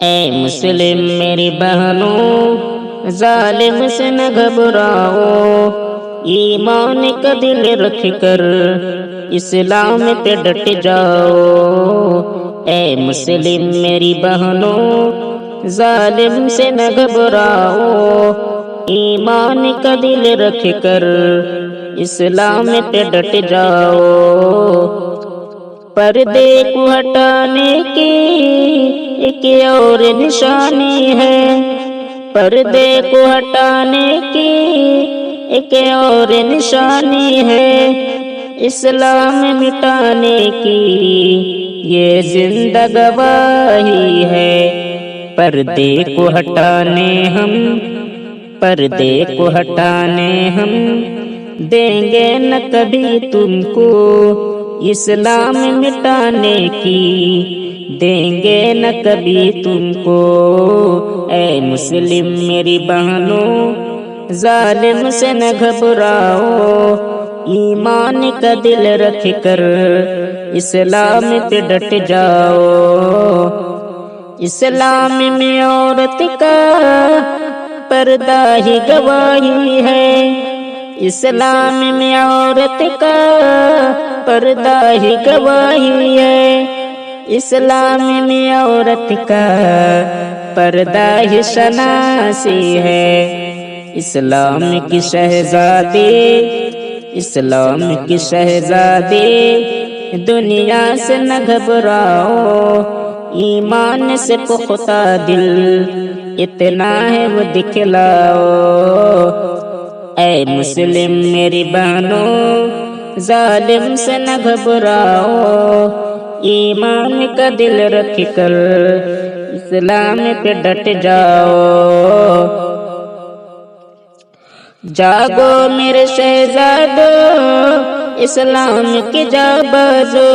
اے مسلم میری بہنوں، ظالم سے نہ گھبراؤ، ایمان کا دل رکھ کر اسلام پہ ڈٹ جاؤ۔ اے مسلم میری بہنوں، ظالم سے نہ گھبراؤ، ایمان کا دل رکھ کر اسلام پہ ڈٹ جاؤ۔ پردے کو ہٹانے کی ایک اور نشانی ہے، پردے کو ہٹانے کی ایک اور نشانی ہے، اسلام مٹانے کی یہ زندہ گواہی ہے۔ پردے کو ہٹانے پردے کو ہٹانے ہم دیں گے نہ کبھی تم کو، اسلام مٹانے کی دیں گے نہ کبھی تم کو۔ اے مسلم میری بہنوں، ظالم سے نہ گھبراؤ، ایمان کا دل رکھ کر اسلام پہ ڈٹ جاؤ۔ اسلام میں عورت کا پردہ ہی گواہی ہے، اسلام میں عورت کا پردہ ہی گواہی ہے، اسلام میں عورت کا پردہ ہی شناسی ہے۔ اسلام کی شہزادی، اسلام کی شہزادی، دنیا سے نہ گھبراؤ، ایمان سے پختہ دل اتنا ہے وہ دکھلاؤ۔ اے مسلم میری بہنوں، ظالم سے نہ گھبراؤ، ایمان کا دل رکھ کر اسلام پہ ڈٹ جاؤ۔ جاگو میرے شہزادو، اسلام کی جانبازو،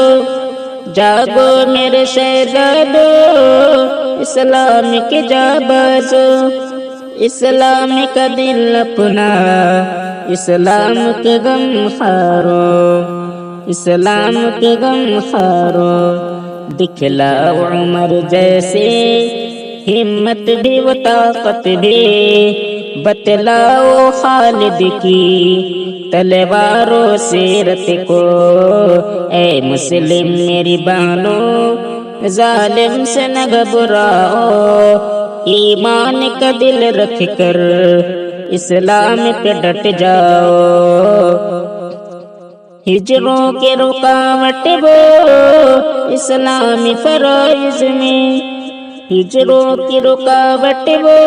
جاگو میرے شہزادو، اسلام کی جانبازو، اسلام کا دل اپنا اسلام کے غم خارو، اسلام کے غم خارو۔ دکھلاؤ عمر جیسے ہمت بھی و طاقت بھی، بتلاؤ خالد کی تلوار و سیرت کو۔ اے مسلم میری بہنوں، ظالم سے نہ گھبراؤ، ایمان کا دل رکھ کر اسلام پہ ڈٹ جاؤ۔ ہجروں کے رکاوٹ وہ اسلامی فرائض میں، ہجروں کی رکاوٹ وہ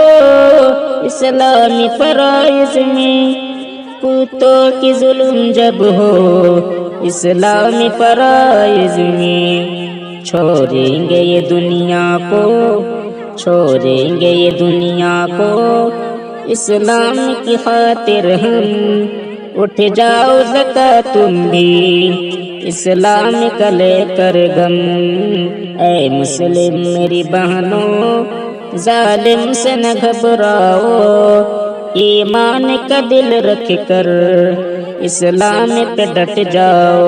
اسلامی فرائض میں، کتوں کی ظلم جب ہو اسلامی فرائض میں، چھوڑیں گے یہ دنیا کو، چھوڑیں گے یہ دنیا کو، اسلام کی خاطر ہم، اٹھ جاؤ ذکا تم بھی اسلام کا لے کر غم۔ اے مسلم میری بہنوں، ظالم سے نہ گھبراؤ، ایمان کا دل رکھ کر اسلام پہ ڈٹ جاؤ۔